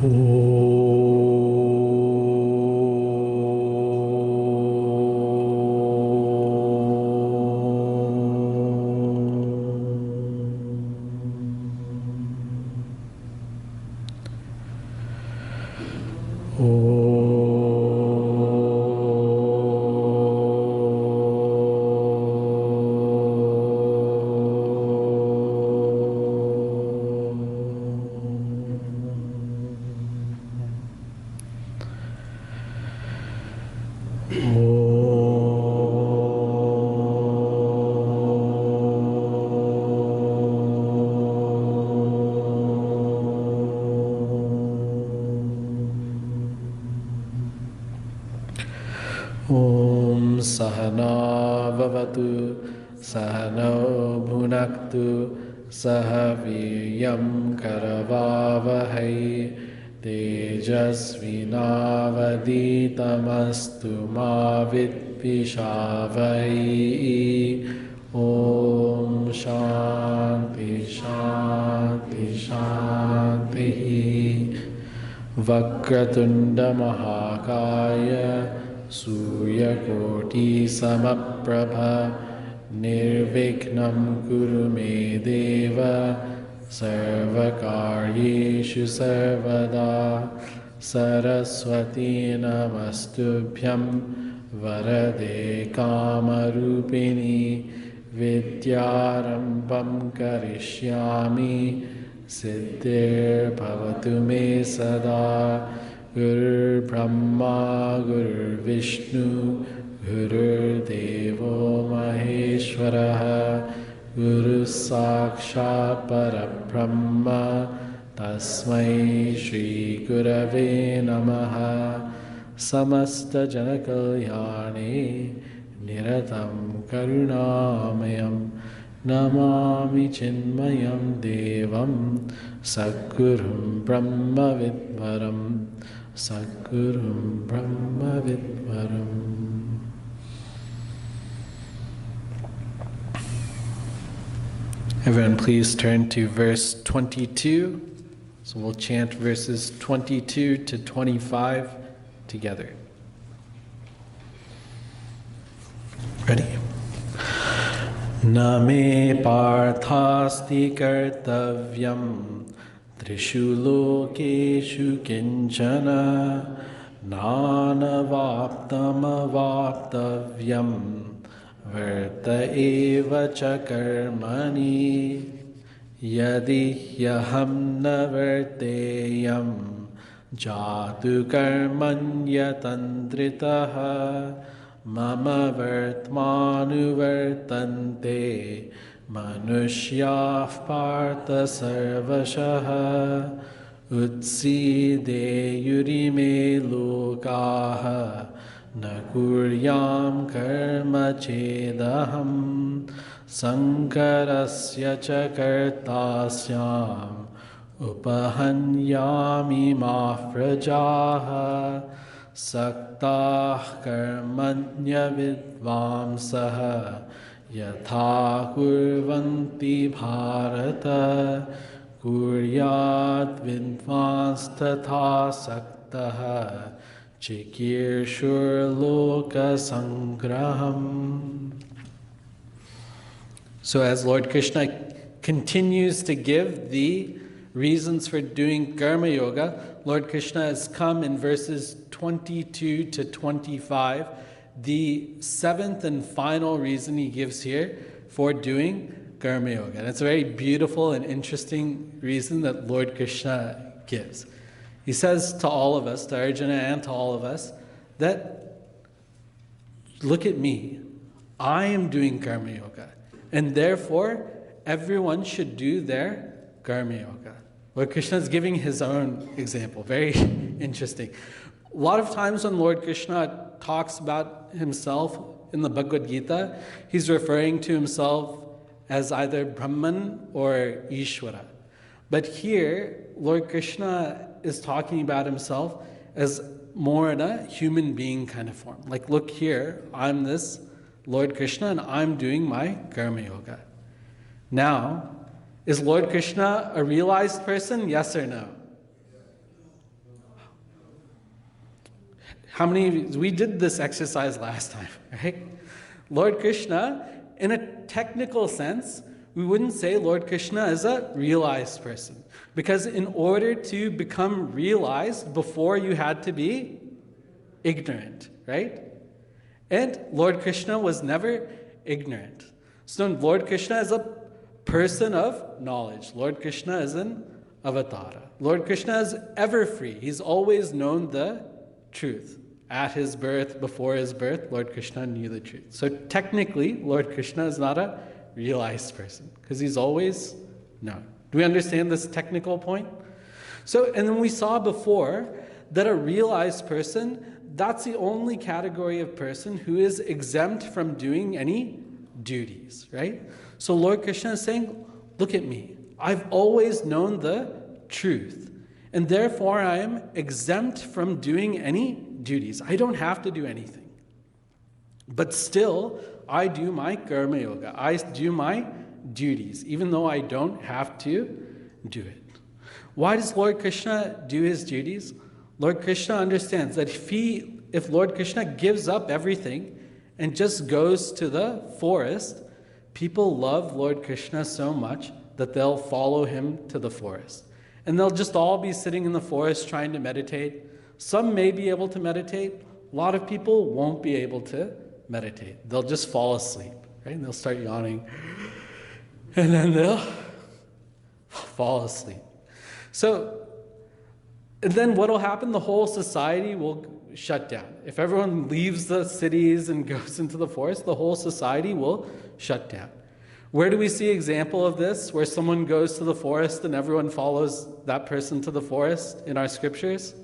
Om Sahana Vavatu Sahano Bhunaktu Sahaviryam Karavavahai Tejasvinavaditamastu ma vidvishavai. Om Shanti Shanti Shanti. Vakratunda Mahakaya Suryakoti Samaprabha Nirvikhnam Kuru Me Deva Sarvakaryeshu Sarvada Saraswati Namastubhyam Varade Kamarupini Vidyarambam Karishyami Siddhir Bhavatu Me Sada Guru Brahma Guru Vishnu Guru Devo Maheshwaraha Guru Sakshat Parabrahma Tasmai Shri Gurave Namaha. Samasta Janakalyane Niratam Karunamayam Namami Chinmayam Devam Sadgurum Brahma Vidvaram Sadgurum Brahma Vidvaram. Everyone please turn to verse 22. So we'll chant verses 22 to 25 together. Ready? Na me parthasti kartavyam trishu lokeshu kinchana nanavaptam avaptavyam varta eva cha karmani yadi hyaham na varteyam jatu karmanya tandritaha Mama Vartmanu Vartante Manushyah Partha Sarvashaha Utside Yurime Lokaha Nakuryam Karma Chedaham Sankarasya Chakartasyam Upahanyami Mahprajaha Saktah karmanya vidvamsaha yatha kurvanti bharata kuryat vidvans tatha saktaha chikirshur loka sangraham. So as Lord Krishna continues to give the reasons for doing karma yoga, Lord Krishna has come in verses 22 to 25, the seventh and final reason he gives here for doing karma yoga. And it's a very beautiful and interesting reason that Lord Krishna gives. He says to all of us, to Arjuna and to all of us, that look at me, I am doing karma yoga, and therefore everyone should do their karma yoga. Lord Krishna is giving his own example. Very interesting. A lot of times when Lord Krishna talks about himself in the Bhagavad Gita, he's referring to himself as either Brahman or Ishvara. But here, Lord Krishna is talking about himself as more in a human being kind of form. Like, look here, I'm this Lord Krishna and I'm doing my karma yoga. Now, is Lord Krishna a realized person? Yes or no? We did this exercise last time, right? Lord Krishna, in a technical sense, we wouldn't say Lord Krishna is a realized person. Because in order to become realized, before you had to be ignorant, right? And Lord Krishna was never ignorant. So Lord Krishna is a person of knowledge. Lord Krishna is an avatara. Lord Krishna is ever free. He's always known the truth. At his birth, before his birth, Lord Krishna knew the truth. So technically, Lord Krishna is not a realized person because he's always known. Do we understand this technical point? So, and then we saw before that a realized person, that's the only category of person who is exempt from doing any duties, right? So Lord Krishna is saying, look at me. I've always known the truth, and therefore I am exempt from doing any duties. I don't have to do anything. But still, I do my karma yoga. I do my duties, even though I don't have to do it. Why does Lord Krishna do his duties? Lord Krishna understands that if Lord Krishna gives up everything and just goes to the forest, people love Lord Krishna so much that they'll follow him to the forest. And they'll just all be sitting in the forest trying to meditate. Some may be able to meditate. A lot of people won't be able to meditate. They'll just fall asleep, right? And they'll start yawning. And then they'll fall asleep. So, and then what will happen? The whole society will shut down. If everyone leaves the cities and goes into the forest, the whole society will shut down. Where do we see example of this? Where someone goes to the forest and everyone follows that person to the forest in our scriptures?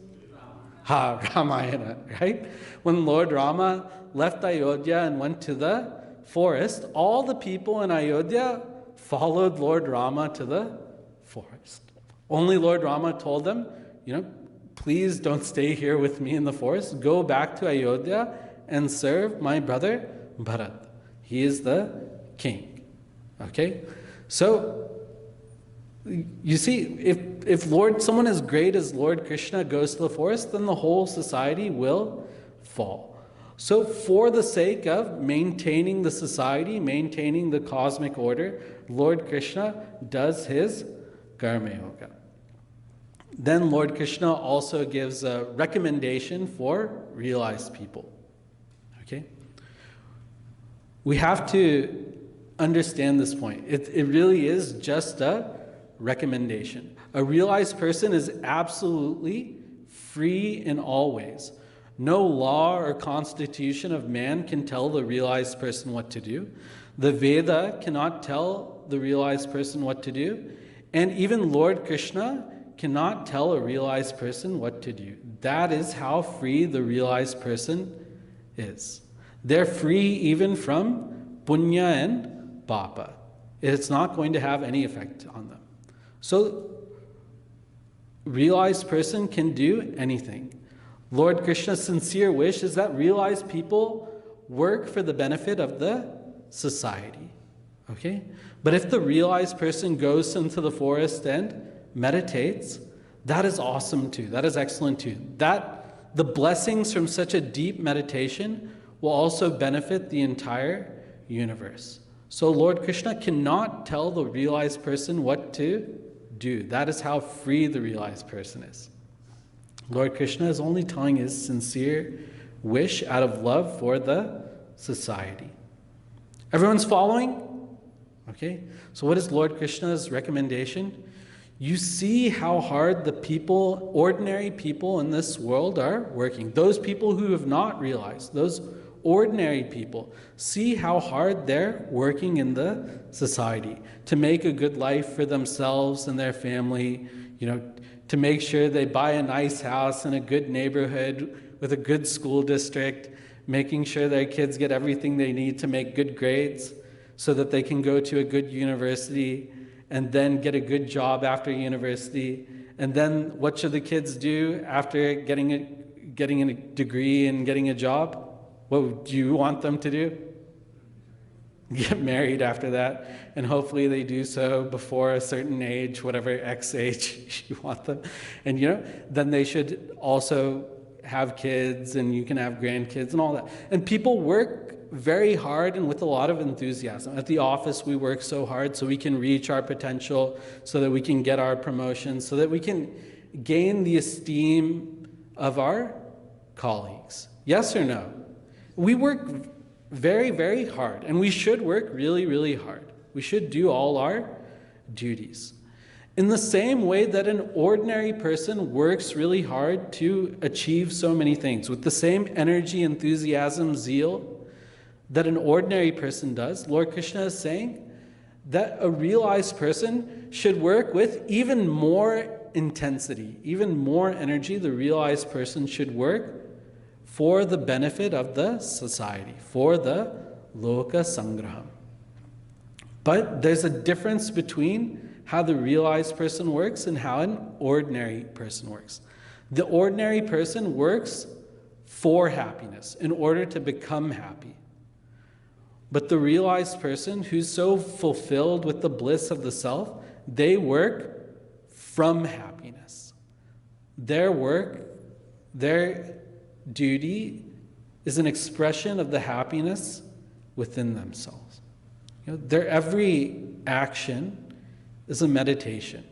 Ramayana, right? When Lord Rama left Ayodhya and went to the forest, all the people in Ayodhya followed Lord Rama to the forest. Only Lord Rama told them, please don't stay here with me in the forest. Go back to Ayodhya and serve my brother Bharat. He is the king. Okay? So, you see, if someone as great as Lord Krishna goes to the forest, then the whole society will fall. So for the sake of maintaining the society, maintaining the cosmic order, Lord Krishna does his karma yoga. Then Lord Krishna also gives a recommendation for realized people. Okay? We have to understand this point. It really is just a recommendation. A realized person is absolutely free in all ways. No law or constitution of man can tell the realized person what to do. The Veda cannot tell the realized person what to do. And even Lord Krishna cannot tell a realized person what to do. That is how free the realized person is. They're free even from punya and papa. It's not going to have any effect on them. So, realized person can do anything. Lord Krishna's sincere wish is that realized people work for the benefit of the society. Okay? But if the realized person goes into the forest and meditates, that is awesome too. That is excellent too. The blessings from such a deep meditation will also benefit the entire universe. So Lord Krishna cannot tell the realized person what to do. That is how free the realized person is. Lord Krishna is only telling his sincere wish out of love for the society. Everyone's following? Okay, so what is Lord Krishna's recommendation? You see how hard the people, ordinary people in this world are working. Those people who have not realized, those ordinary people, see how hard they're working in the society to make a good life for themselves and their family, to make sure they buy a nice house in a good neighborhood with a good school district, making sure their kids get everything they need to make good grades so that they can go to a good university and then get a good job after university. And then what should the kids do after getting a degree and getting a job? What do you want them to do? Get married after that, and hopefully they do so before a certain age, whatever X age you want them. And then they should also have kids and you can have grandkids and all that. And people work very hard and with a lot of enthusiasm. At the office, we work so hard so we can reach our potential, so that we can get our promotions, so that we can gain the esteem of our colleagues. Yes or no? We work very, very hard, and we should work really, really hard. We should do all our duties. In the same way that an ordinary person works really hard to achieve so many things, with the same energy, enthusiasm, zeal that an ordinary person does, Lord Krishna is saying that a realized person should work with even more intensity, even more energy. The realized person should work for the benefit of the society, for the loka sangraham. But there's a difference between how the realized person works and how an ordinary person works. The ordinary person works for happiness, in order to become happy. But the realized person who's so fulfilled with the bliss of the self, they work from happiness. Their work, their duty is an expression of the happiness within themselves. Their every action is a meditation,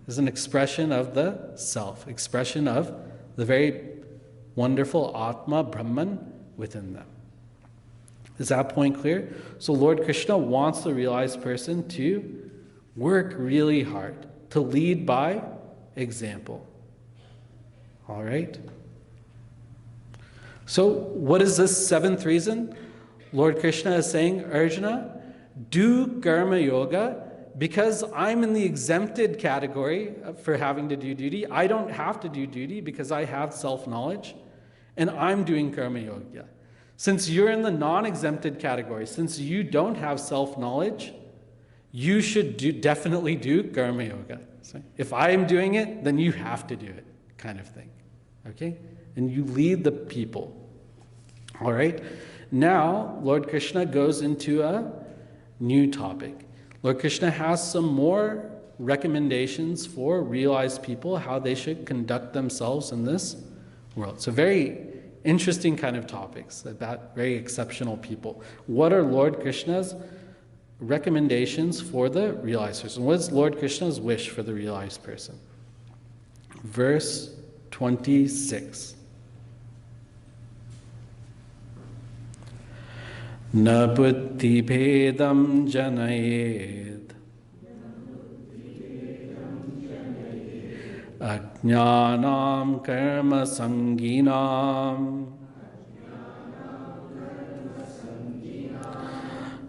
is an expression of the self, expression of the very wonderful Atma, Brahman within them. Is that point clear? So Lord Krishna wants the realized person to work really hard, to lead by example. All right? So what is this seventh reason? Lord Krishna is saying, Arjuna, do karma yoga because I'm in the exempted category for having to do duty. I don't have to do duty because I have self-knowledge, and I'm doing karma yoga. Since you're in the non-exempted category, since you don't have self-knowledge, you should definitely do karma yoga. So if I'm doing it, then you have to do it, kind of thing. Okay? And you lead the people. All right? Now, Lord Krishna goes into a new topic. Lord Krishna has some more recommendations for realized people, how they should conduct themselves in this world. So very interesting kind of topics about very exceptional people. What are Lord Krishna's recommendations for the realized person? What is Lord Krishna's wish for the realized person? Verse 26. Na buddhi bhedam janayed ajñānam karma sanginam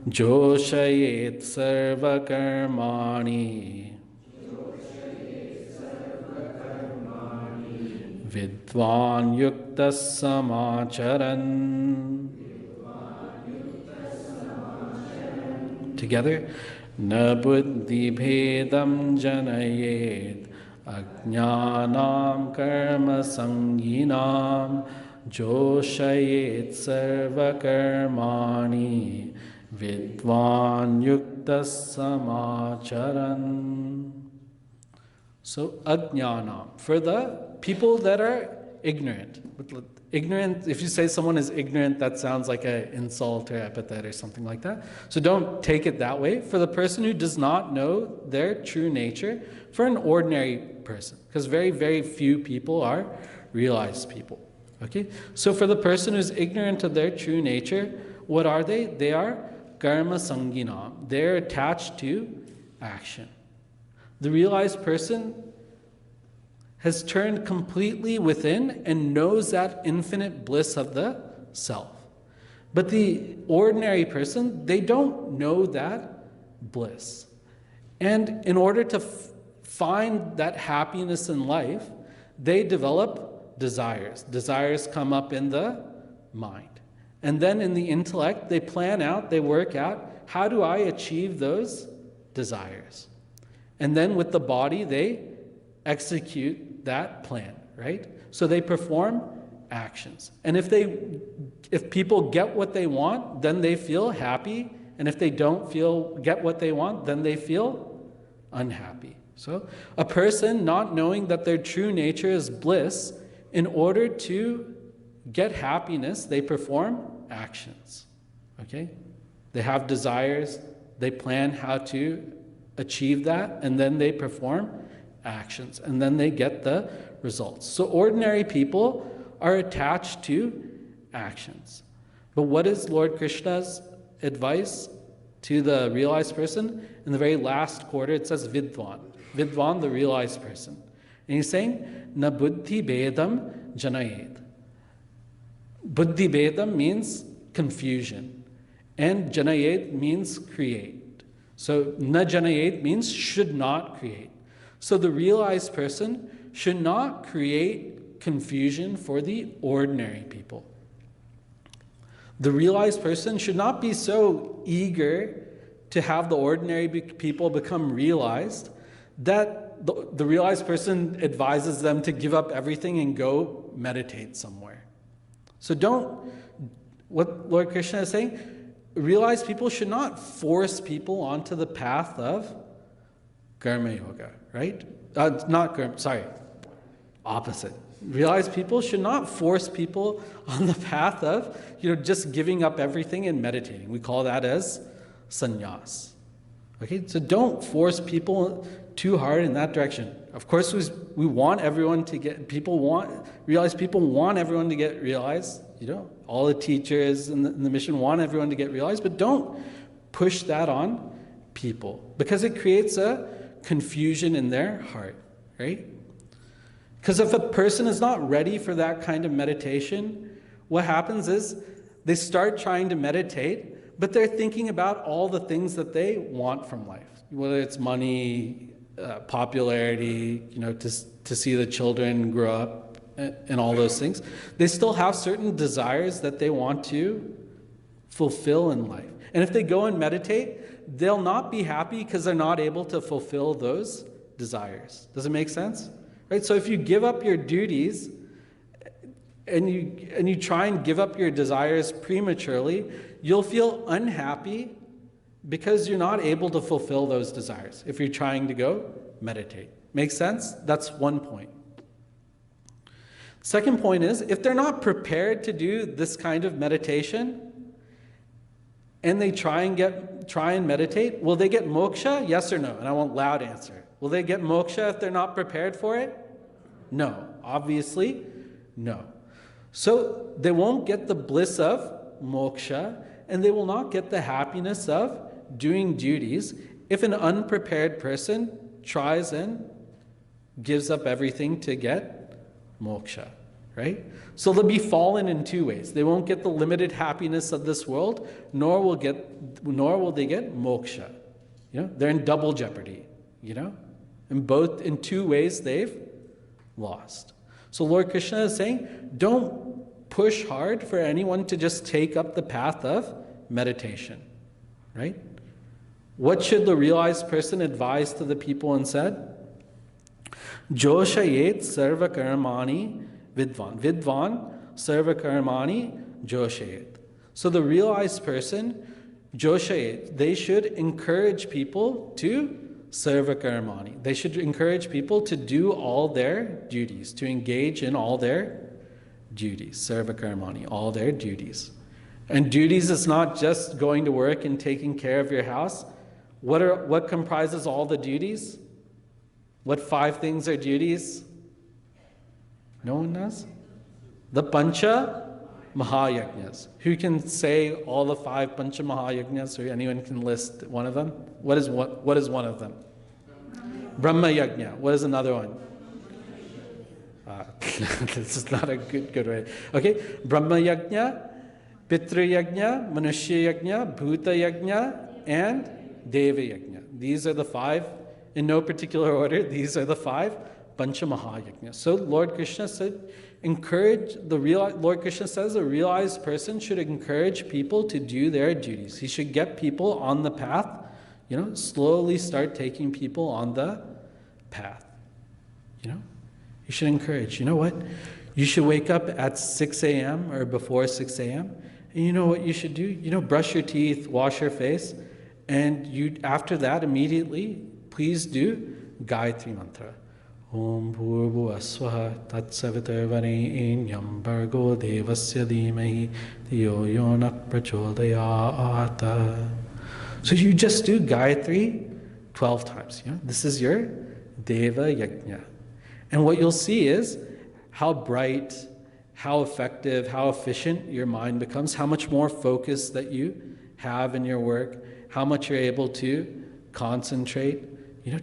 joshayet sarva karmani vidvan yuktas samacharan. Together, na buddhi bhedam janayed ajñānam karma sanginam joshayet sarva karmani vidvan yuktas samacharan. So, ajñānam, for the people that are ignorant. Ignorant, if you say someone is ignorant, that sounds like an insult or epithet or something like that. So don't take it that way. For the person who does not know their true nature, for an ordinary person, because very, very few people are realized people. Okay? So for the person who's ignorant of their true nature, what are they? They are karma sanginam. They're attached to action. The realized person has turned completely within and knows that infinite bliss of the self. But the ordinary person, they don't know that bliss. And in order to find that happiness in life, they develop desires. Desires come up in the mind. And then in the intellect, they plan out, they work out, how do I achieve those desires? And then with the body, they execute that plan, right? So they perform actions. And if people get what they want, then they feel happy. And if they don't get what they want, then they feel unhappy. So a person not knowing that their true nature is bliss, in order to get happiness, they perform actions. Okay? They have desires, they plan how to achieve that, and then they perform actions, and then they get the results. So ordinary people are attached to actions. But what is Lord Krishna's advice to the realized person? In the very last quarter, it says Vidvan. Vidvan, the realized person. And he's saying, Na buddhi bedam janayed. Buddhi bedam means confusion. And janayed means create. So na janayed means should not create. So the realized person should not create confusion for the ordinary people. The realized person should not be so eager to have the ordinary people become realized that the realized person advises them to give up everything and go meditate somewhere. So what Lord Krishna is saying, realized people should not force people onto the path of Karma Yoga, right? Opposite. Realized people should not force people on the path of, just giving up everything and meditating. We call that as sannyas. Okay, so don't force people too hard in that direction. Of course, we want everyone to get, realized people want everyone to get realized. All the teachers in the mission want everyone to get realized, but don't push that on people because it creates a confusion in their heart, right? Because if a person is not ready for that kind of meditation, what happens is they start trying to meditate, but they're thinking about all the things that they want from life, whether it's money, popularity, to see the children grow up and all those things. They still have certain desires that they want to fulfill in life. And if they go and meditate, they'll not be happy because they're not able to fulfill those desires. Does it make sense? Right? So if you give up your duties and you try and give up your desires prematurely, you'll feel unhappy because you're not able to fulfill those desires if you're trying to go meditate. Make sense? That's one point. Second point is, if they're not prepared to do this kind of meditation and they try and meditate, will they get moksha? Yes or no? And I want loud answer. Will they get moksha if they're not prepared for it? No. Obviously, no. So they won't get the bliss of moksha, and they will not get the happiness of doing duties if an unprepared person tries and gives up everything to get moksha, right? So they'll be fallen in two ways. They won't get the limited happiness of this world, nor will they get moksha. They're in double jeopardy, In two ways they've lost. So Lord Krishna is saying, don't push hard for anyone to just take up the path of meditation, right? What should the realized person advise to the people instead? Joshayet sarva karmani vidvan. Vidvan sarva karmani joshayet. So the realized person, joshayet, they should encourage people to sarva karmani. They should encourage people to do all their duties, to engage in all their duties. Sarva karmani, all their duties. And duties is not just going to work and taking care of your house. What comprises all the duties? What 5 things are duties? No one knows? The Pancha Mahayajnas. Who can say all the 5 Pancha Mahayajnas, or anyone can list one of them? What is one of them? Brahma Yajna. What is another one? This is not a good way. Okay, Brahma Yajna, Pitra Yajna, Manushya Yajna, Bhuta Yajna, and Deva Yajna. These are the 5, in no particular order, these are the 5 Pancha Mahayajna. So Lord Krishna said, Lord Krishna says a realized person should encourage people to do their duties. He should get people on the path, slowly start taking people on the path. You should encourage. You know what? You should wake up at 6 a.m. or before 6 a.m. And you know what you should do? Brush your teeth, wash your face, and after that, immediately, please do Gayatri Mantra. Om Bhurvuvasvaha Tatsavitarvarenyam Bhargo Devasya Dhimahi Dhiyo Yona Prachodayata. So you just do Gayatri 12 times. This is your Deva Yajna. And what you'll see is how bright, how effective, how efficient your mind becomes, how much more focus that you have in your work, how much you're able to concentrate,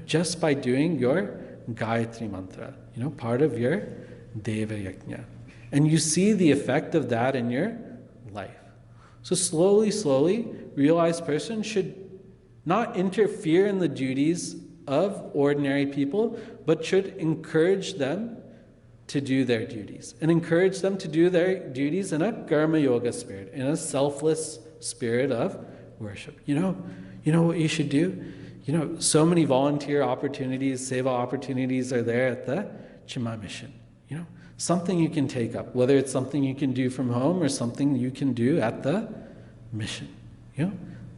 just by doing your Gayatri mantra, part of your Deva Yajna. And you see the effect of that in your life. So slowly, realized person should not interfere in the duties of ordinary people, but should encourage them to do their duties. And encourage them to do their duties in a karma yoga spirit, in a selfless spirit of worship. You know what you should do? So many volunteer opportunities, seva opportunities are there at the Chima mission. Something you can take up, whether it's something you can do from home or something you can do at the mission.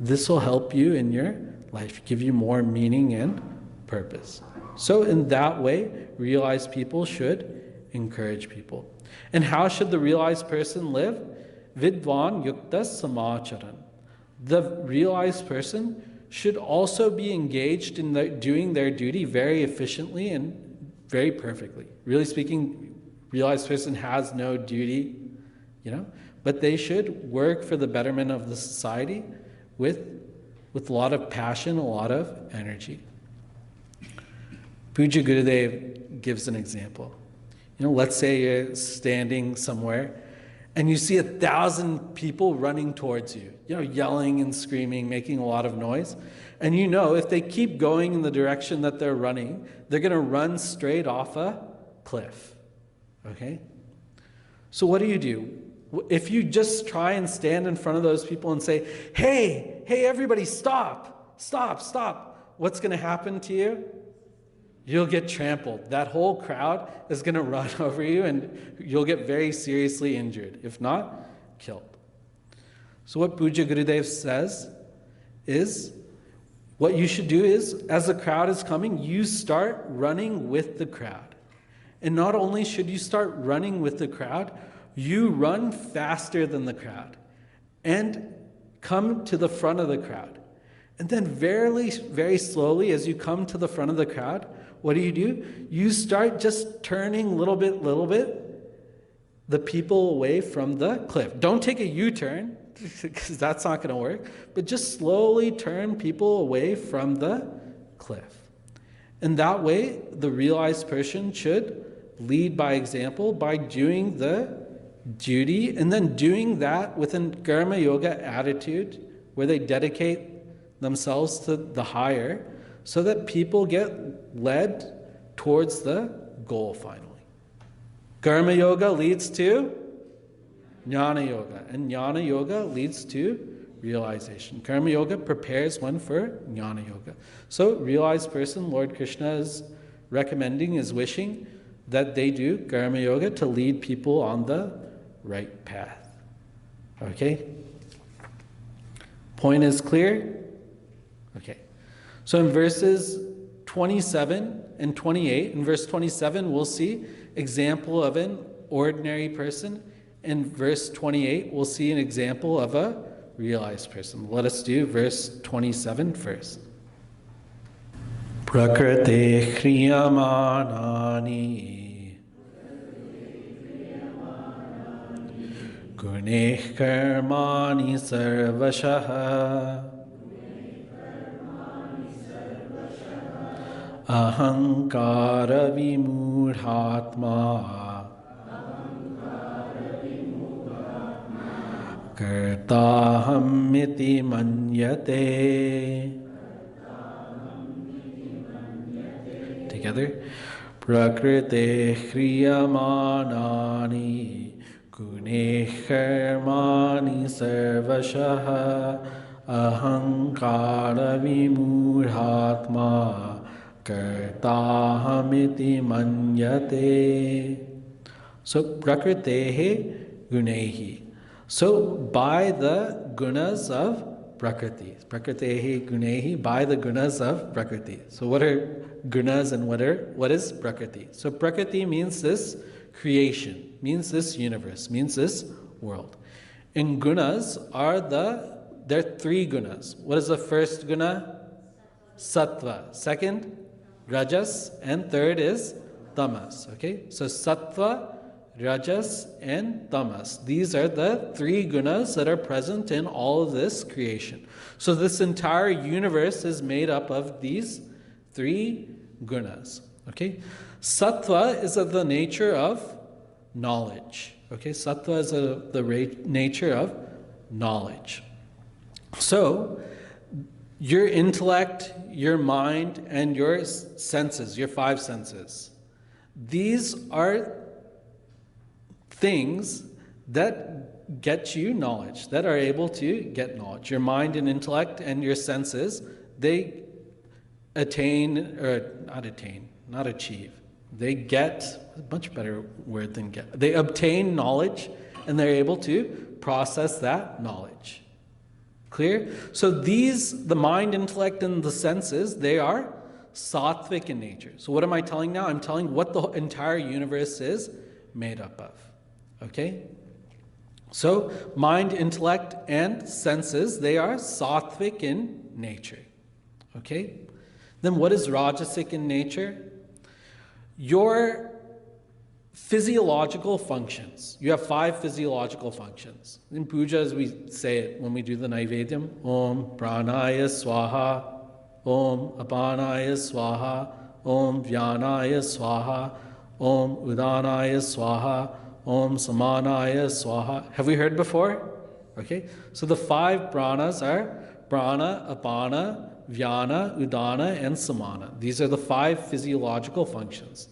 This will help you in your life, give you more meaning and purpose. So in that way, realized people should encourage people. And how should the realized person live? Vidvan yukta samacharan. The realized person should also be engaged in doing their duty very efficiently and very perfectly. Really speaking, realized person has no duty, but they should work for the betterment of the society with a lot of passion, a lot of energy. Puja Gurudev gives an example. Let's say you're standing somewhere and you see 1,000 people running towards you, yelling and screaming, making a lot of noise. And if they keep going in the direction that they're running, they're going to run straight off a cliff. Okay? So what do? If you just try and stand in front of those people and say, hey, everybody, stop, what's going to happen to you? You'll get trampled. That whole crowd is going to run over you and you'll get very seriously injured, if not killed. So what Puja Gurudev says is, what you should do is, as the crowd is coming, you start running with the crowd. And not only should you start running with the crowd, you run faster than the crowd and come to the front of the crowd. And then very, very slowly, as you come to the front of the crowd, what do? You start just turning little bit, the people away from the cliff. Don't take a U-turn, because that's not going to work, but just slowly turn people away from the cliff. And that way, the realized person should lead by example by doing the duty, and then doing that with a karma yoga attitude where they dedicate themselves to the higher, so that people get led towards the goal finally. Karma yoga leads to jnana yoga, and jnana yoga leads to realization. Karma yoga prepares one for jnana yoga. So realized person, Lord Krishna is recommending, is wishing that they do karma yoga to lead people on the right path. Okay? Point is clear? Okay. So in verses 27 and 28, in verse 27 we'll see example of an ordinary person. In verse 28 we'll see an example of a realized person. Let us do verse 27 first. Prakrite kriyamanani guneh karmani sarvashaha ahankara vimudhatma kartahamiti manyate. Together. Prakrite kriyamanani guneh karmani sarvashaha ahankara vimudhatma kartahamiti manyate. So prakritehe gunehi. So by the gunas of Prakriti. Prakritehi gunehi, by the gunas of Prakriti. So what are gunas and what is Prakriti? So Prakriti means this creation, means this universe, means this world. And gunas there are three gunas. What is the first guna? Sattva. Second, Rajas. And third is Tamas. Okay? So Sattva, Rajas, and Tamas. These are the three gunas that are present in all of this creation. So this entire universe is made up of these three gunas. Okay? Sattva is of the nature of knowledge. Okay? Sattva is of the nature of knowledge. So, your intellect, your mind, and your senses, your five senses, these are things that get you knowledge, that are able to get knowledge. Your mind and intellect and your senses, they achieve. They get, a much better word than get. They obtain knowledge and they're able to process that knowledge. Clear? So the mind, intellect, and the senses, they are sattvic in nature. So what am I telling now? I'm telling what the entire universe is made up of. Okay? So mind, intellect, and senses, they are sattvic in nature. Okay? Then what is rajasic in nature? Your physiological functions. You have 5 physiological functions. In puja, as we say it when we do the Naivedyam, Om Pranaya Swaha, Om Apanaya Swaha, Om Vyanaya Swaha, Om Udanaya Swaha, Om Samanaya Swaha. Have we heard before? Okay. So the 5 pranas are Prana, Apana, Vyana, Udana, and Samana. These are the 5 physiological functions.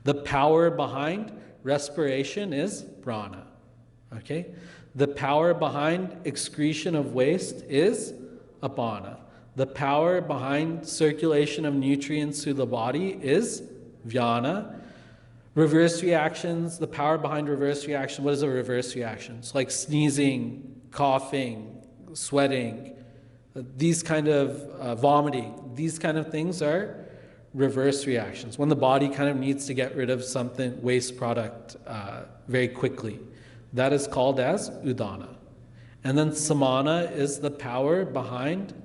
The power behind respiration is prana. Okay? The power behind excretion of waste is apana. The power behind circulation of nutrients through the body is vyana. Reverse reactions, the power behind reverse reaction, what is a reverse reaction? It's like sneezing, coughing, sweating, these kind of vomiting. These kind of things are reverse reactions, when the body kind of needs to get rid of something, waste product, very quickly. That is called as udana. And then samana is the power behind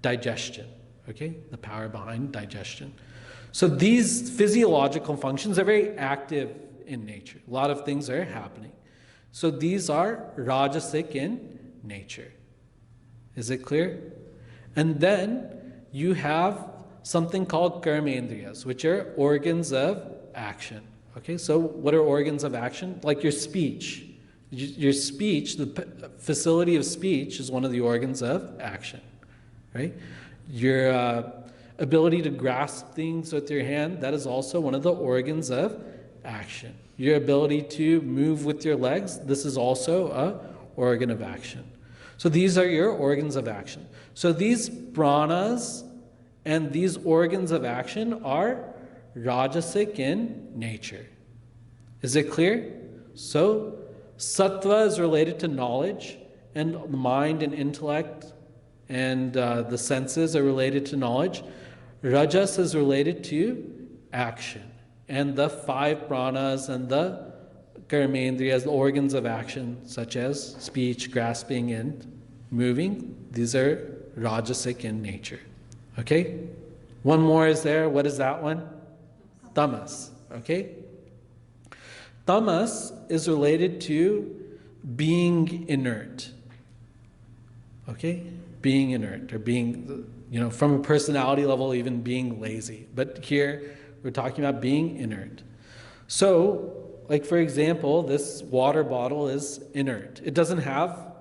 digestion. Okay? The power behind digestion. So these physiological functions are very active in nature. A lot of things are happening. So these are rajasic in nature. Is it clear? And then you have something called karmendriyas, which are organs of action. Okay, so what are organs of action? Like your speech. Your speech, the facility of speech is one of the organs of action, right? Your ability to grasp things with your hand, that is also one of the organs of action. Your ability to move with your legs, this is also an organ of action. So these are your organs of action. So these pranas and these organs of action are rajasic in nature. Is it clear? So, sattva is related to knowledge, and the mind and intellect and the senses are related to knowledge. Rajas is related to action, and the 5 pranas and the karmendriyas, the organs of action, such as speech, grasping, and moving, these are rajasic in nature. Okay? One more is there. What is that one? Tamas. Okay? Tamas is related to being inert. Okay? Being inert, or being, from a personality level, even being lazy. But here, we're talking about being inert. So, like for example, this water bottle is inert. It doesn't have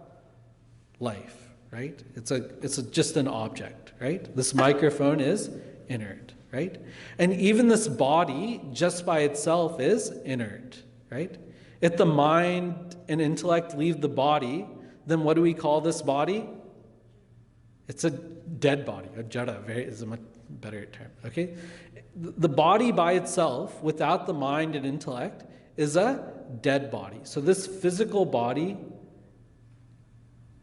life. Right? It's just an object, right? This microphone is inert, right? And even this body, just by itself, is inert, right? If the mind and intellect leave the body, then what do we call this body? It's a dead body, a jada, is a much better term, okay? The body by itself, without the mind and intellect, is a dead body. So this physical body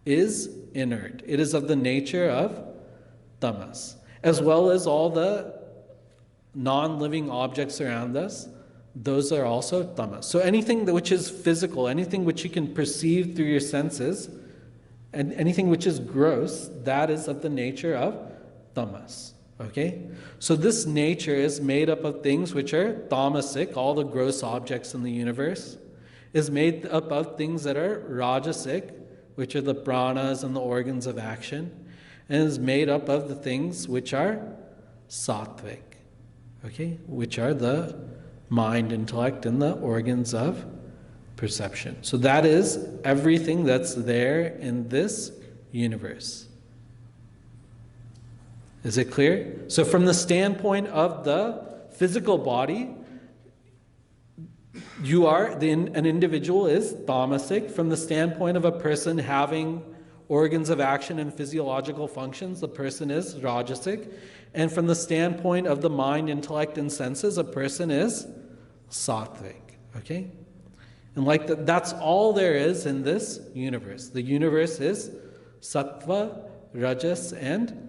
is inert. It is of the nature of tamas, as well as all the non-living objects around us. Those are also tamas. So anything which is physical, anything which you can perceive through your senses, and anything which is gross, that is of the nature of tamas. Okay? So this nature is made up of things which are tamasic, all the gross objects in the universe, is made up of things that are rajasic, which are the pranas and the organs of action, and is made up of the things which are sattvic, okay, which are the mind, intellect, and the organs of perception. So that is everything that's there in this universe. Is it clear? So from the standpoint of the physical body, an individual is tamasic. From the standpoint of a person having organs of action and physiological functions, the person is rajasic. And from the standpoint of the mind, intellect, and senses, a person is sattvic. Okay? And that's all there is in this universe. The universe is sattva, rajas, and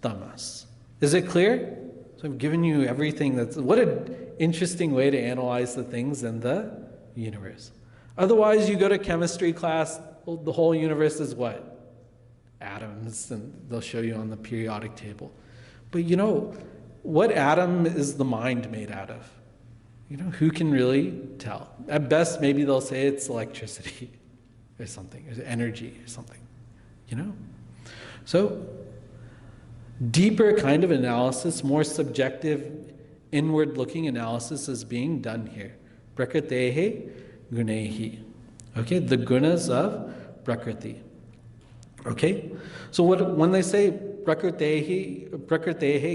tamas. Is it clear? So I've given you everything what an interesting way to analyze the things in the universe. Otherwise, you go to chemistry class, the whole universe is what? Atoms, and they'll show you on the periodic table. But what atom is the mind made out of? Who can really tell? At best, maybe they'll say it's electricity or something, or energy or something, So, deeper kind of analysis, more subjective, inward-looking analysis is being done here. Prakritehe gunehi. Okay, the gunas of Prakriti. Okay, so when they say prakritehe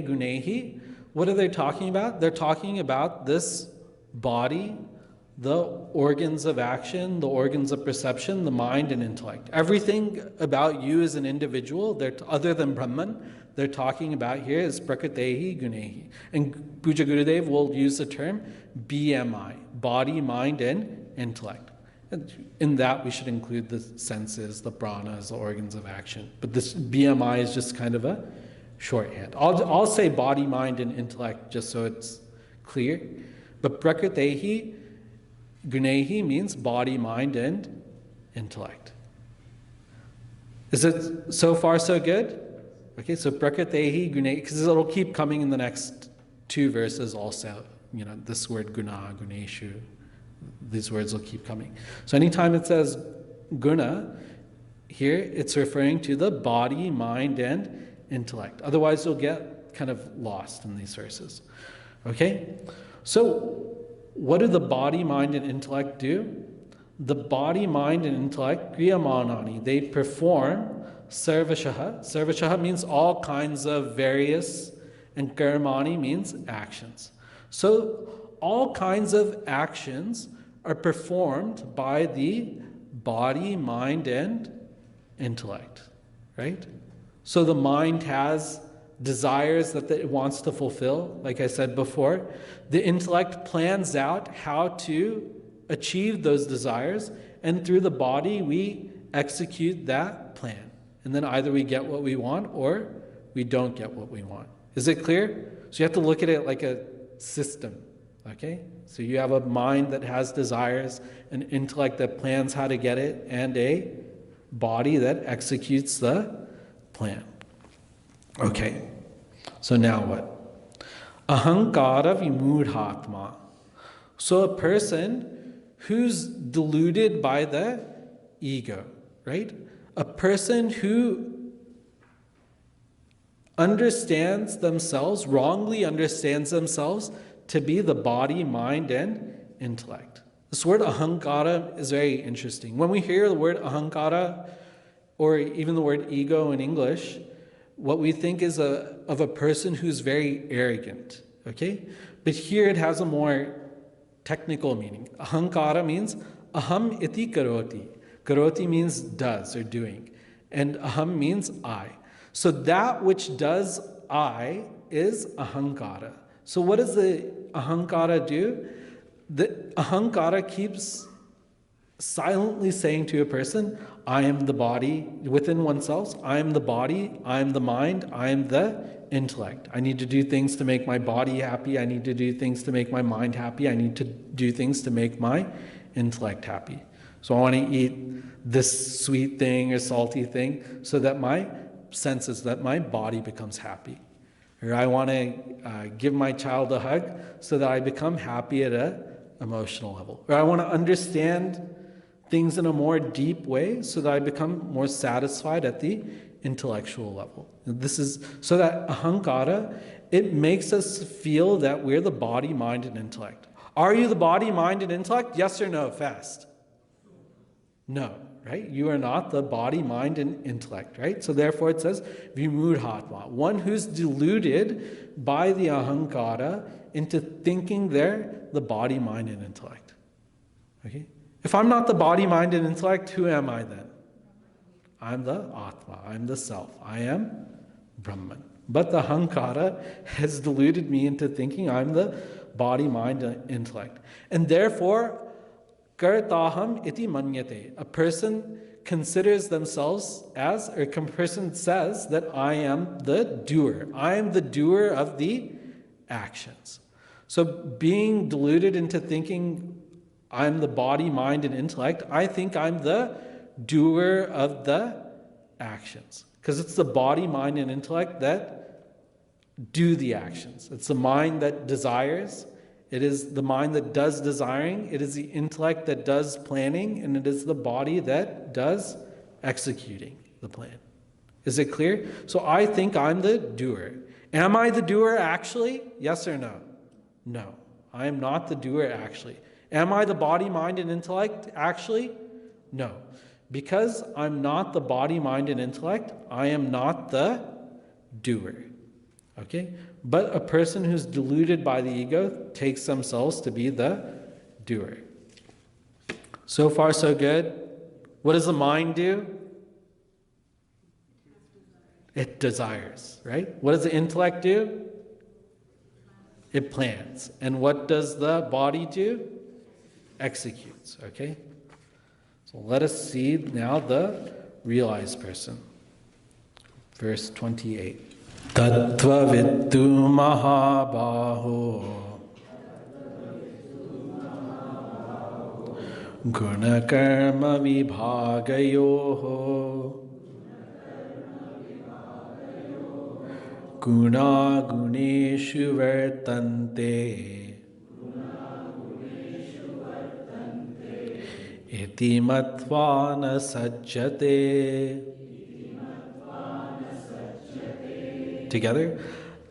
gunehi, what are they talking about? They're talking about this body, the organs of action, the organs of perception, the mind and intellect. Everything about you as an individual, other than Brahman, they're talking about here is prakritehi gunehi. And Puja Gurudev will use the term BMI, body, mind, and intellect. And in that, we should include the senses, the pranas, the organs of action. But this BMI is just kind of a shorthand. I'll say body, mind, and intellect just so it's clear. But prakritehi gunehi means body, mind, and intellect. Is it so far so good? Okay, so prakritehi gunehi, because it'll keep coming in the next two verses also. This word guna, guneshu, these words will keep coming. So anytime it says guna, here it's referring to the body, mind, and intellect. Otherwise you'll get kind of lost in these verses. Okay? So what do the body, mind, and intellect do? The body, mind, and intellect, kriyamanani, they perform sarvashaha. Sarvashaha means all kinds of various, and karmani means actions. So all kinds of actions are performed by the body, mind, and intellect, right? So the mind has desires that it wants to fulfill, like I said before. The intellect plans out how to achieve those desires, and through the body we execute that plan. And then either we get what we want or we don't get what we want. Is it clear? So you have to look at it like a system, okay? So you have a mind that has desires, an intellect that plans how to get it, and a body that executes the plan. Okay, so now what? Ahankara vimudhatma. So a person who's deluded by the ego, right? A person who wrongly understands themselves to be the body, mind, and intellect. This word ahankara is very interesting. When we hear the word ahankara, or even the word ego in English, what we think is of a person who's very arrogant, okay? But here it has a more technical meaning. Ahankara means aham iti karoti. Karoti means does or doing. And aham means I. So that which does I is ahankara. So what does the ahankara do? The ahankara keeps silently saying to a person, I am the body, within oneself, I am the body, I am the mind, I am the intellect. I need to do things to make my body happy. I need to do things to make my mind happy. I need to do things to make my intellect happy. So I want to eat this sweet thing or salty thing so that my senses, that my body becomes happy. Or I want to give my child a hug so that I become happy at an emotional level. Or I want to understand things in a more deep way so that I become more satisfied at the intellectual level. This is so that ahankara, it makes us feel that we're the body, mind, and intellect. Are you the body, mind, and intellect? Yes or no? Fast. No, right? You are not the body, mind, and intellect, right? So therefore it says, vimudhatma, one who's deluded by the ahankara into thinking they're the body, mind, and intellect. Okay? If I'm not the body, mind, and intellect, who am I then? I'm the Atma, I'm the self, I am Brahman. But the Ahankara has deluded me into thinking I'm the body, mind, and intellect. And therefore, Kartaham iti manyate. A person considers themselves as, or a person says that I am the doer. I am the doer of the actions. So being deluded into thinking I'm the body, mind, and intellect, I think I'm the doer of the actions. Because it's the body, mind, and intellect that do the actions. It's the mind that desires. It is the mind that does desiring. It is the intellect that does planning. And it is the body that does executing the plan. Is it clear? So I think I'm the doer. Am I the doer actually? Yes or no? No. I am not the doer actually. Am I the body, mind, and intellect actually? No. Because I'm not the body, mind, and intellect, I am not the doer. Okay? But a person who's deluded by the ego takes themselves to be the doer. So far, so good. What does the mind do? It desires, right? What does the intellect do? It plans. And what does the body do? Executes, okay? So let us see now the realized person. Verse 28. Tattva viddu mahabaho guna karma vibhagayoho guna guneshu vartante iti matva na sajjate. Together.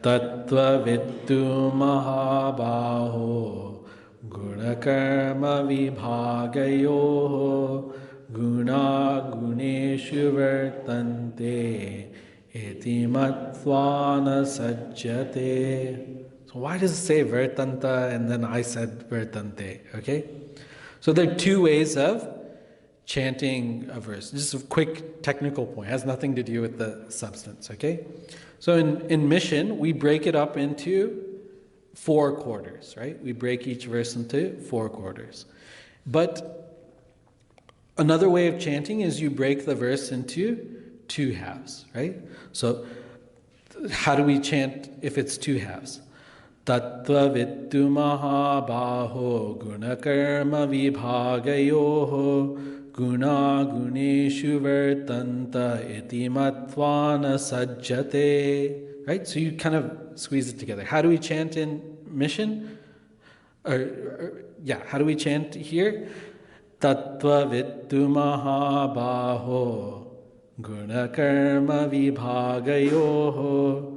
Tattva viddu mahabaho guna karma vibhagayoho guna guneshu vartante iti matva na sajjate. So why does it say vartanta and then I said vartante? Okay? So there are two ways of chanting a verse. Just a quick technical point. It has nothing to do with the substance, okay? So in mission, we break it up into 4 quarters, right? We break each verse into 4 quarters. But another way of chanting is you break the verse into 2 halves, right? So how do we chant if it's 2 halves? Tattva viddu mahabaho guna karma vibhagayoho guna guneshu vartanta iti matvana sajjate. Right? So you kind of squeeze it together. How do we chant in mission? How do we chant here? Tattva viddu mahabaho guna karma vibhagayoho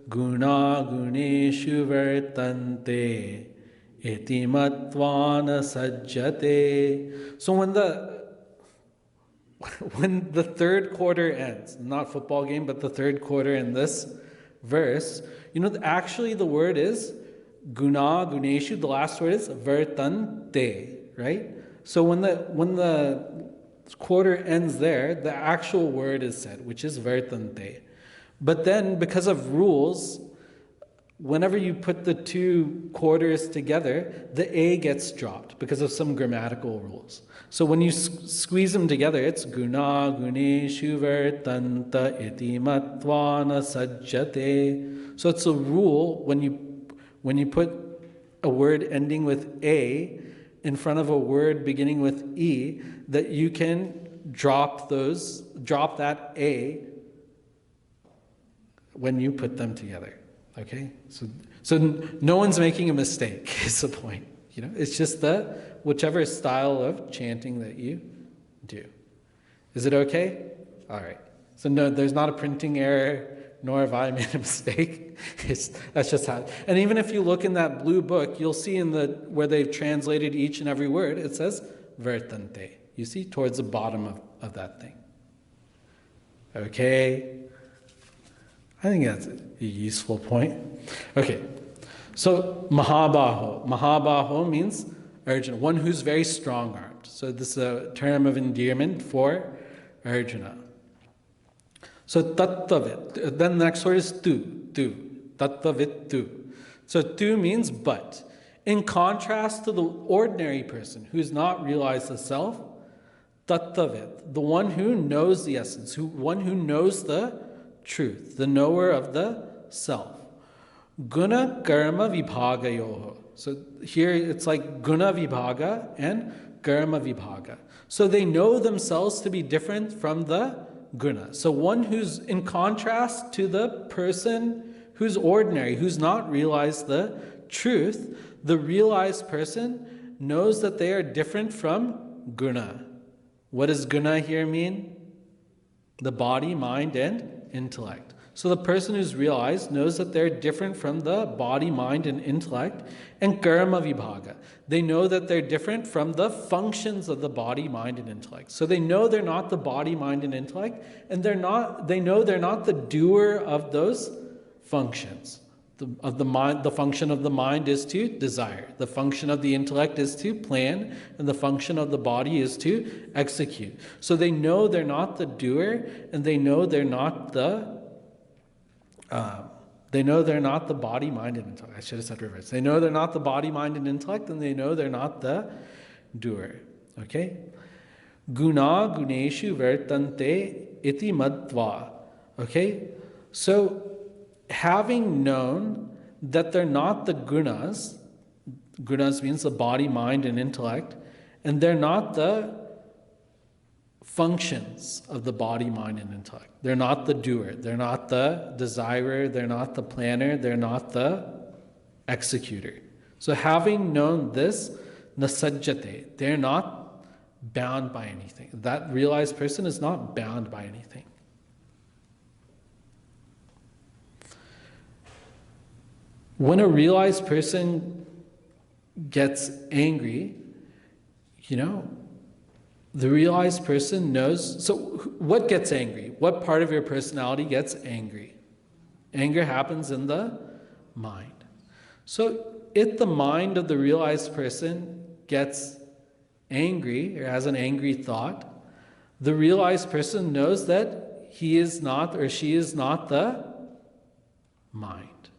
guna guneshu vartante iti matvana sajjate. So when the third quarter ends, not football game, but the third quarter in this verse, actually the word is guna guneshu. The last word is vartante, right? So when the quarter ends there, the actual word is said, which is vartante. But then, because of rules, whenever you put the two quarters together, the A gets dropped because of some grammatical rules. So when you squeeze them together, it's guna guneshu vartanta iti matvana sajjate. So it's a rule when you put a word ending with A in front of a word beginning with E, that you can drop that A when you put them together. Okay? So no one's making a mistake, is the point. It's just whichever style of chanting that you do. Is it okay? All right. So no, there's not a printing error, nor have I made a mistake. That's just how. And even if you look in that blue book, you'll see where they've translated each and every word, it says vertante. You see, towards the bottom of that thing. Okay. I think that's a useful point. Okay. So Mahabaho. Mahabaho means Arjuna, one who's very strong-armed. So this is a term of endearment for Arjuna. So Tattavit. Then the next word is tu. Tattavit tu. So tu means but. In contrast to the ordinary person who's not realized the self, Tattavit, the one who knows the essence, one who knows the truth, the knower of the self. Guna karma vibhaga yoho. So here it's like guna vibhaga and karma vibhaga. So they know themselves to be different from the guna. So one who's in contrast to the person who's ordinary, who's not realized the truth, the realized person knows that they are different from guna. What does guna here mean? The body, mind, and intellect. So the person who's realized knows that they're different from the body, mind, and intellect, and karma vibhaga. They know that they're different from the functions of the body, mind, and intellect. So they know they're not the body, mind, and intellect, and they know they're not the doer of those functions. The function of the mind is to desire. The function of the intellect is to plan, and the function of the body is to execute. So they know they're not the doer, and they know they're not the body, mind, and intellect. I should have said reverse. They know they're not the body, mind, and intellect, and they know they're not the doer. Okay? Guna guneshu vertante iti madva. Okay? So, having known that they're not the gunas means the body, mind, and intellect, and they're not the functions of the body, mind, and intellect. They're not the doer. They're not the desirer. They're not the planner. They're not the executor. So having known this, nasajjate, they're not bound by anything. That realized person is not bound by anything. When a realized person gets angry, the realized person knows. So what gets angry? What part of your personality gets angry? Anger happens in the mind. So if the mind of the realized person gets angry or has an angry thought, the realized person knows that he is not or she is not the mind,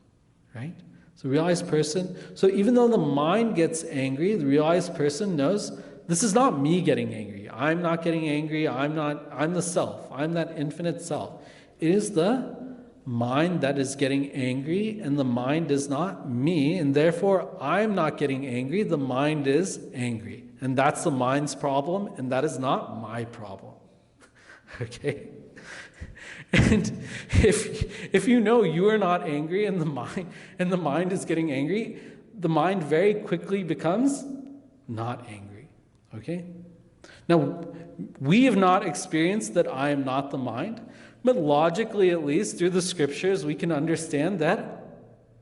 right? So realized person, so even though the mind gets angry, the realized person knows this is not me getting angry. I'm not getting angry. I'm the self. I'm that infinite self. It is the mind that is getting angry, and the mind is not me, and therefore I'm not getting angry. The mind is angry. And that's the mind's problem, and that is not my problem. Okay? And if you know you are not angry and the mind is getting angry, the mind very quickly becomes not angry. Okay? Now, we have not experienced that I am not the mind, but logically, at least through the scriptures, we can understand that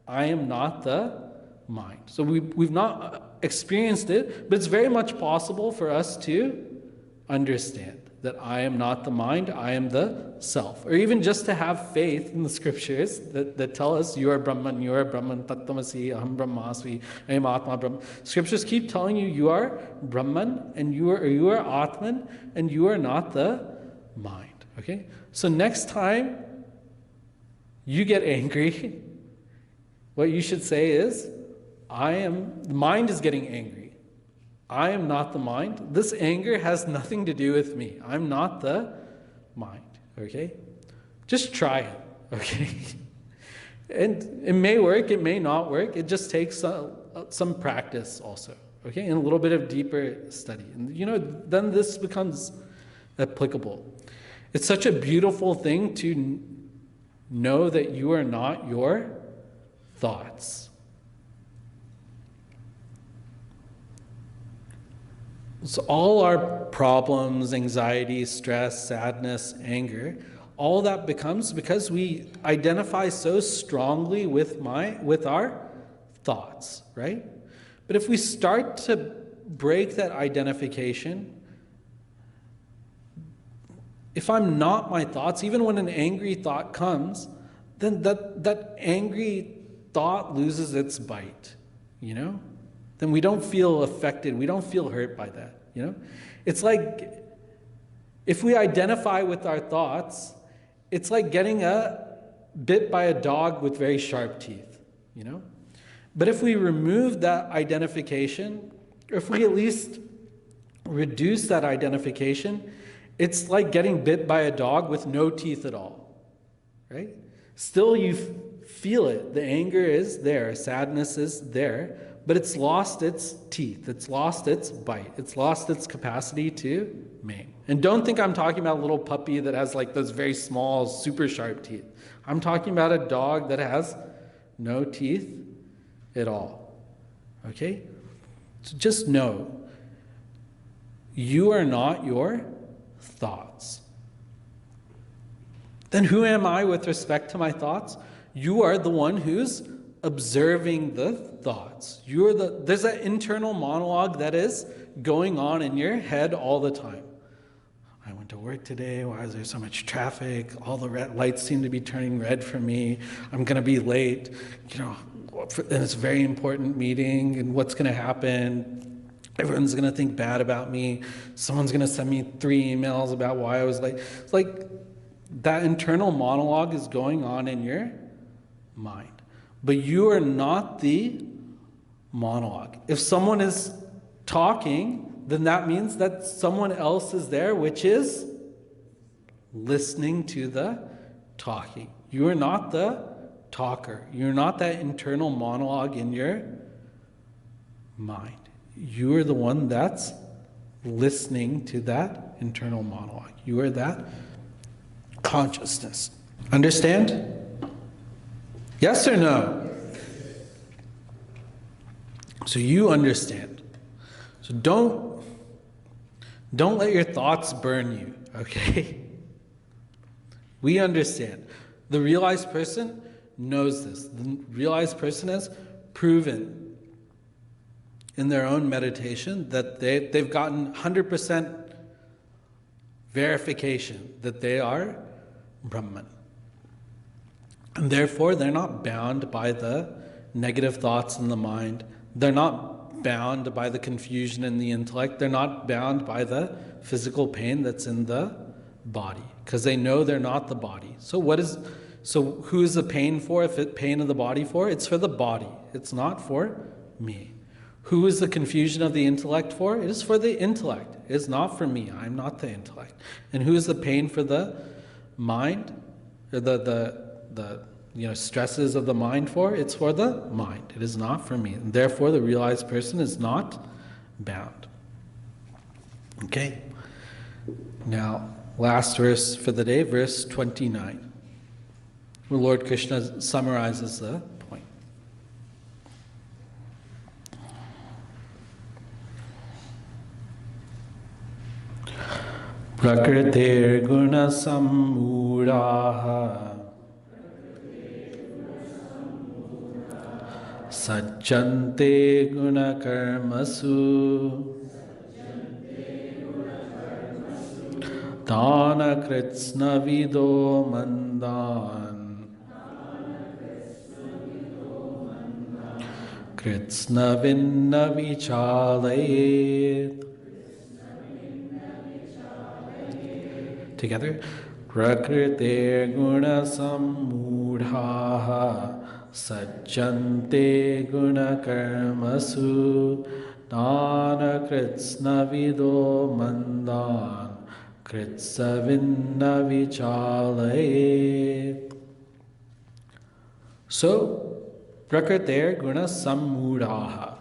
I am not the mind. So we've not experienced it, but it's very much possible for us to understand that I am not the mind, I am the self. Or even just to have faith in the scriptures that tell us you are Brahman, Tattvamasi, Aham Brahmasmi, I am Atma Brahman. Scriptures keep telling you you are Brahman and you are Atman and you are not the mind. Okay? So next time you get angry, What you should say is, the mind is getting angry. I am not the mind. This anger has nothing to do with me. I'm not the mind, okay? Just try it, okay? And it may work, it may not work. It just takes some practice also, okay? And a little bit of deeper study. And then this becomes applicable. It's such a beautiful thing to know that you are not your thoughts. So all our problems, anxiety, stress, sadness, anger, all that becomes because we identify so strongly with our thoughts, right? But if we start to break that identification, if I'm not my thoughts, even when an angry thought comes, then that angry thought loses its bite, Then we don't feel affected, we don't feel hurt by that, It's like, if we identify with our thoughts, it's like getting bit by a dog with very sharp teeth, But if we remove that identification, or if we at least reduce that identification, it's like getting bit by a dog with no teeth at all, right? Still you feel it. The anger is there, sadness is there, but it's lost its teeth, it's lost its bite, it's lost its capacity to maim. And don't think I'm talking about a little puppy that has like those very small, super sharp teeth. I'm talking about a dog that has no teeth at all. Okay? So just know, you are not your thoughts. Then who am I with respect to my thoughts? You are the one who's observing the thoughts. There's that internal monologue that is going on in your head all the time. I went to work today. Why is there so much traffic? All the red lights seem to be turning red for me. I'm going to be late. And it's a very important meeting. And what's going to happen? Everyone's going to think bad about me. Someone's going to send me 3 emails about why I was late. It's like that internal monologue is going on in your mind. But you are not the monologue. If someone is talking, then that means that someone else is there, which is listening to the talking. You are not the talker. You're not that internal monologue in your mind. You are the one that's listening to that internal monologue. You are that consciousness. Understand? Yes or no? So you understand. So don't let your thoughts burn you, okay? We understand. The realized person knows this. The realized person has proven in their own meditation that they've gotten 100% verification that they are Brahman. And therefore, they're not bound by the negative thoughts in the mind. They're not bound by the confusion in the intellect. They're not bound by the physical pain that's in the body, because they know they're not the body. So who is the pain for? Pain of the body for? It's for the body. It's not for me. Who is the confusion of the intellect for? It is for the intellect. It is not for me. I'm not the intellect. And who is the pain for the mind? Or the stresses of the mind for? It's for the mind. It is not for me. And therefore, the realized person is not bound. Okay? Now, last verse for the day, verse 29, where Lord Krishna summarizes the point. Prakritir guna sammuraha Sajjante guna karmasu Dana kritsna vido mandan Kritsna vinna vichalayet. Together. Prakritir guna sammudhaha Sajjante gunakarmasu dana kritsna vido mandan kritsavinna vichalaye. So, prakriter guna sammuraha.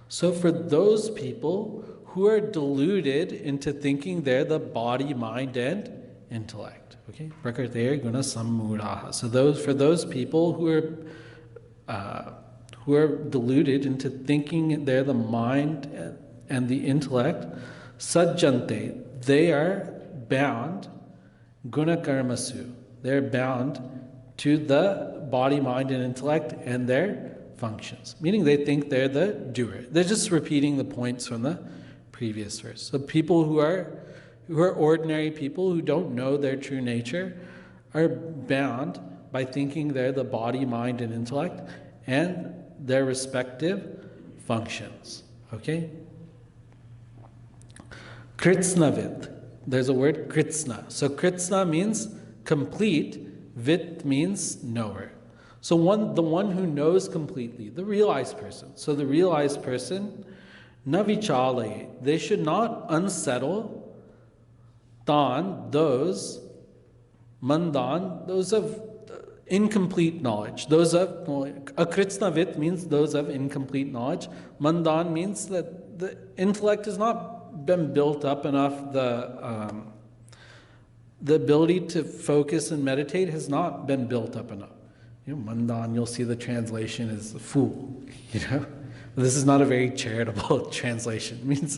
So for those people who are deluded into thinking they're the body, mind, and intellect. Okay? Prakriter guna sammuraha. So for those people who are deluded into thinking they're the mind and the intellect, sajjante, they are bound, guna karmasu, they're bound to the body, mind, and intellect and their functions, meaning they think they're the doer. They're just repeating the points from the previous verse. So people who are ordinary people who don't know their true nature are bound by thinking they're the body, mind, and intellect and their respective functions. Okay? Kritsnavit. There's a word kritsna. So kritsna means complete, vit means knower. So the one who knows completely, the realized person. So the realized person, navichale, they should not unsettle dan, those, mandan, those of incomplete knowledge. Those of, akritsnavit means those of incomplete knowledge. Mandan means that the intellect has not been built up enough, the ability to focus and meditate has not been built up enough. Mandan, you'll see the translation is fool, But this is not a very charitable translation. It means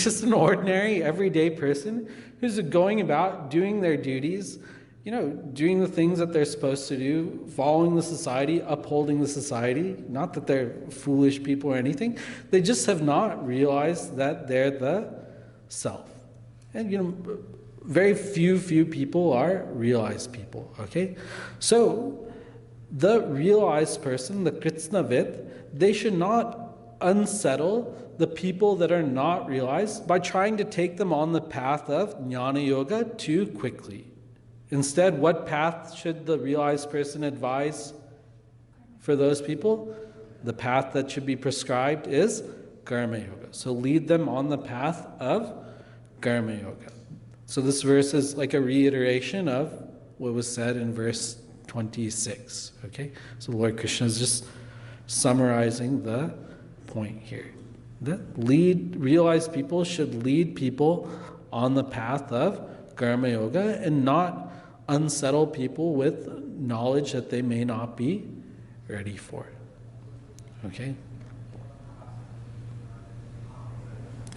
just an ordinary, everyday person who's going about doing their duties, doing the things that they're supposed to do, following the society, upholding the society. Not that they're foolish people or anything. They just have not realized that they're the self. And, very few people are realized people, okay? So, the realized person, the kritsnavit, they should not unsettle the people that are not realized by trying to take them on the path of jnana yoga too quickly. Instead, what path should the realized person advise for those people? The path that should be prescribed is karma yoga. So lead them on the path of karma yoga. So this verse is like a reiteration of what was said in verse 26. Okay? So Lord Krishna is just summarizing the point here. That realized people should lead people on the path of karma yoga and not unsettle people with knowledge that they may not be ready for. Okay?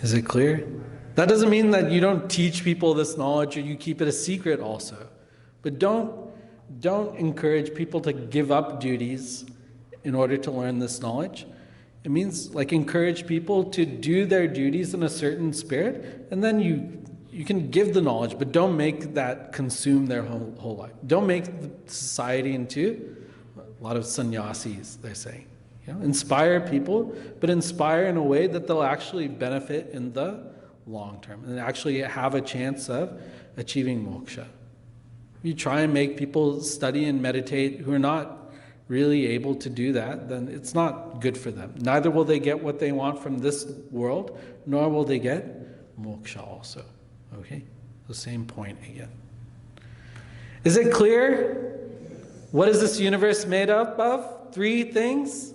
Is it clear? That doesn't mean that you don't teach people this knowledge or you keep it a secret also. But don't encourage people to give up duties in order to learn this knowledge. It means encourage people to do their duties in a certain spirit, and then you can give the knowledge, but don't make that consume their whole life. Don't make the society into a lot of sannyasis, they're saying. Inspire people, but inspire in a way that they'll actually benefit in the long term and actually have a chance of achieving moksha. You try and make people study and meditate who are not really able to do that, then it's not good for them. Neither will they get what they want from this world, nor will they get moksha also. Okay? The same point again. Is it clear? What is this universe made up of? 3 things?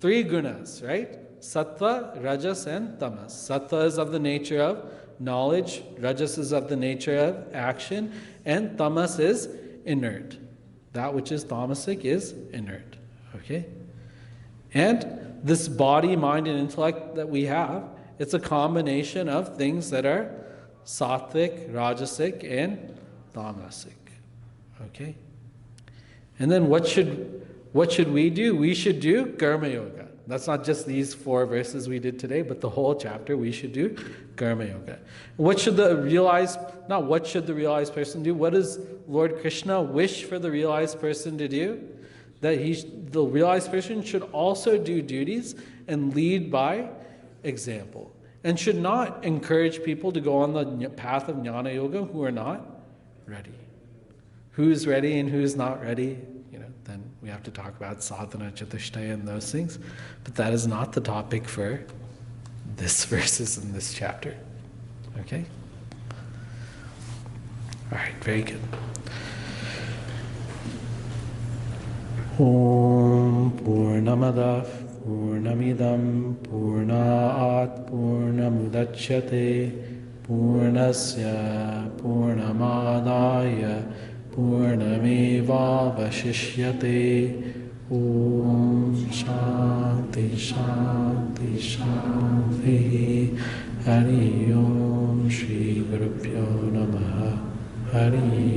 3 gunas, right? Sattva, Rajas, and Tamas. Sattva is of the nature of knowledge, Rajas is of the nature of action, and Tamas is inert. That which is tamasic is inert. Okay? And this body, mind, and intellect that we have, it's a combination of things that are sattvic, rajasic, and tamasic. Okay? And then what should we do? We should do karma yoga. That's not just these 4 verses we did today, but the whole chapter we should do karma yoga. What should the realized person do? What does Lord Krishna wish for the realized person to do? That the realized person should also do duties and lead by example. And should not encourage people to go on the path of jnana yoga who are not ready. Who's ready and who's not ready, then we We have to talk about sadhana, chatushtaya, and those things. But that is not the topic for this verses in this chapter. Okay? All right, very good. Om Purnamadav Purnamidam Purnaat Purnamudachyate Purnasya Purnamadaya Purnameva Vashishyate. Om Shanti Shanti Shanti. Hari Om Shri Gurubhyo Namaha. Hari